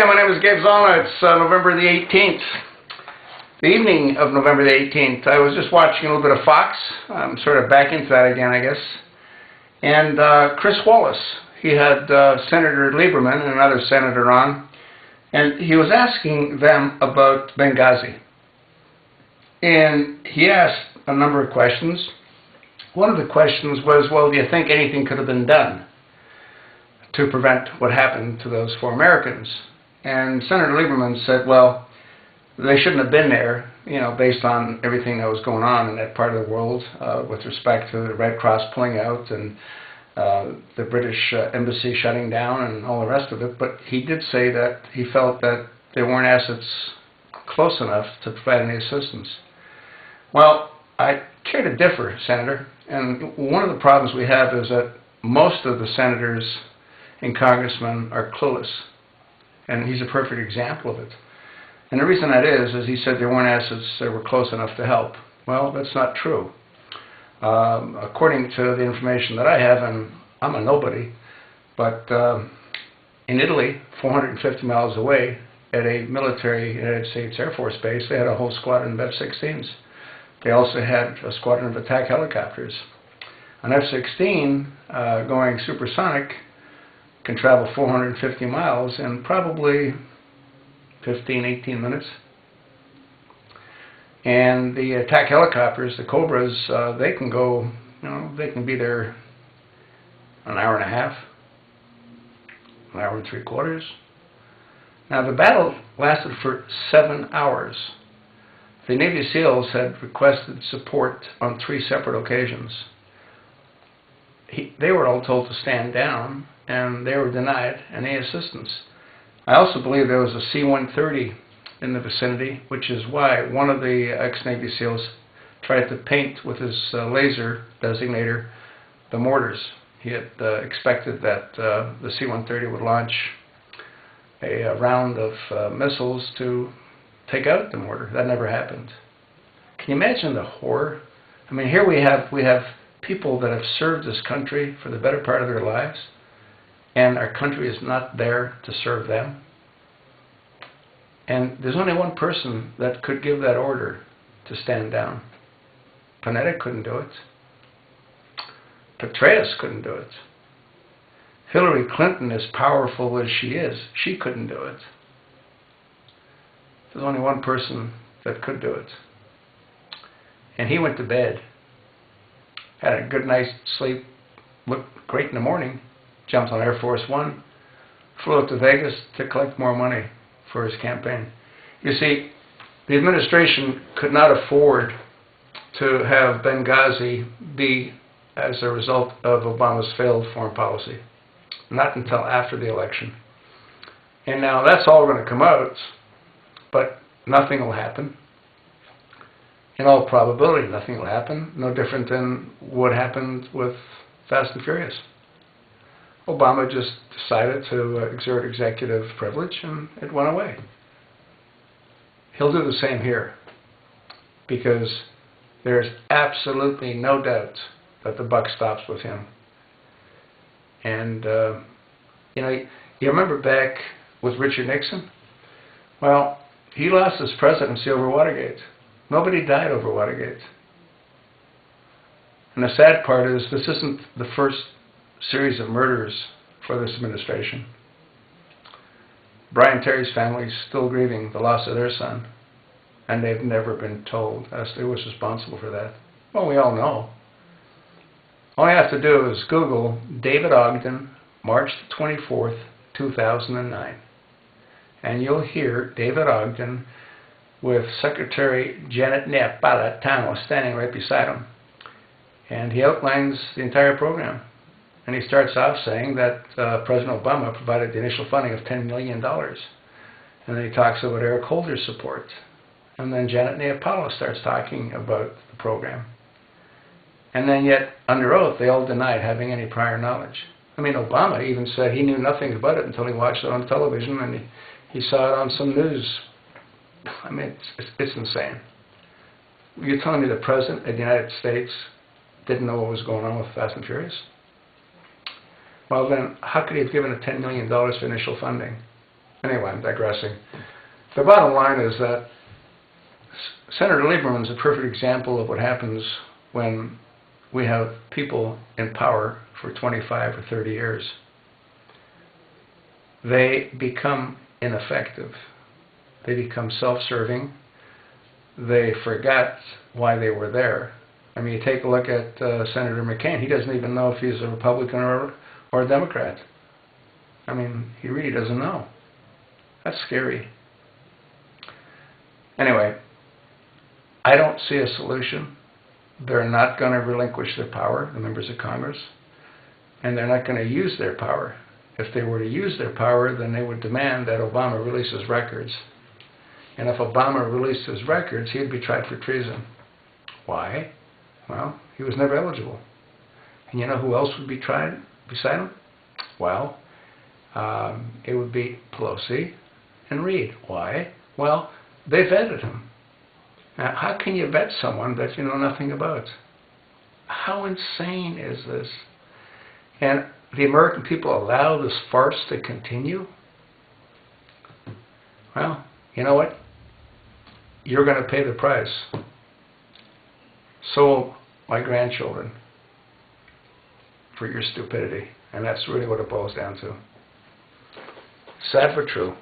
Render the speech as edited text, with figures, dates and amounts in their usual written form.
Okay, my name is Gabe Zollner. It's November the 18th. The evening of November the 18th, I was just watching a little bit of Fox. I'm sort of back into that again, I guess. And Chris Wallace, he had Senator Lieberman and another senator on, and he was asking them about Bengahzi. And he asked a number of questions. One of the questions was, well, do you think anything could have been done to prevent what happened to those 4 Americans? And Senator Lieberman said, well, they shouldn't have been there, based on everything that was going on in that part of the world with respect to the Red Cross pulling out and the British embassy shutting down and all the rest of it. But he did say that he felt that there weren't assets close enough to provide any assistance. Well, I care to differ, Senator. And one of the problems we have is that most of the senators and congressmen are clueless. And he's a perfect example of it. And the reason that is he said there weren't assets that were close enough to help. Well, that's not true. According to the information that I have, and I'm a nobody, but in Italy, 450 miles away, at a military United States Air Force base, they had a whole squadron of F-16s. They also had a squadron of attack helicopters. An F-16 going supersonic can travel 450 miles in probably 15, 18 minutes. And the attack helicopters, the Cobras, they can go, they can be there an hour and a half, an hour and 3/4. Now the battle lasted for 7 hours. The Navy SEALs had requested support on 3 separate occasions. They were all told to stand down, and they were denied any assistance. I also believe there was a C-130 in the vicinity, which is why one of the ex-Navy SEALs tried to paint with his laser designator the mortars. He had expected that the C-130 would launch a round of missiles to take out the mortar. That never happened. Can you imagine the horror? I mean, here we have people that have served this country for the better part of their lives, and our country is not there to serve them. And there's only one person that could give that order to stand down. Panetta couldn't do it. Petraeus couldn't do it. Hillary Clinton, as powerful as she is, she couldn't do it. There's only one person that could do it. And he went to bed, had a good night's sleep, looked great in the morning, jumped on Air Force One, flew up to Vegas to collect more money for his campaign. You see, the administration could not afford to have Benghazi be as a result of Obama's failed foreign policy. Not until after the election. And now that's all going to come out, but nothing will happen. In all probability, nothing will happen. No different than what happened with Fast and Furious. Obama just decided to exert executive privilege, and it went away. He'll do the same here, because there's absolutely no doubt that the buck stops with him. And, you remember back with Richard Nixon? Well, he lost his presidency over Watergate. Nobody died over Watergate. And the sad part is this isn't the first series of murders for this administration. Brian Terry's family is still grieving the loss of their son, and they've never been told as to who was responsible for that. Well, we all know. All you have to do is Google David Ogden, March 24th, 2009. And you'll hear David Ogden with Secretary Janet Napolitano standing right beside him. And he outlines the entire program. And he starts off saying that President Obama provided the initial funding of $10 million. And then he talks about Eric Holder's support. And then Janet Napolitano starts talking about the program. And then yet, under oath, they all denied having any prior knowledge. I mean, Obama even said he knew nothing about it until he watched it on television and he saw it on some news. I mean, it's insane. You're telling me the President of the United States didn't know what was going on with Fast and Furious? Well then, how could he have given $10 million for initial funding? Anyway, I'm digressing. The bottom line is that Senator Lieberman is a perfect example of what happens when we have people in power for 25 or 30 years. They become ineffective. They become self-serving. They forgot why they were there. I mean, you take a look at Senator McCain. He doesn't even know if he's a Republican or a Democrat. I mean, he really doesn't know. That's scary. Anyway, I don't see a solution. They're not going to relinquish their power, the members of Congress, and they're not going to use their power. If they were to use their power, then they would demand that Obama release his records. And if Obama released his records, he'd be tried for treason. Why? Well, he was never eligible. And you know who else would be tried beside him? Well, it would be Pelosi and Reid. Why? Well, they vetted him. Now, how can you vet someone that you know nothing about? How insane is this? And the American people allow this farce to continue? Well, you know what? You're going to pay the price. So will my grandchildren for your stupidity. And that's really what it boils down to. Sad but true.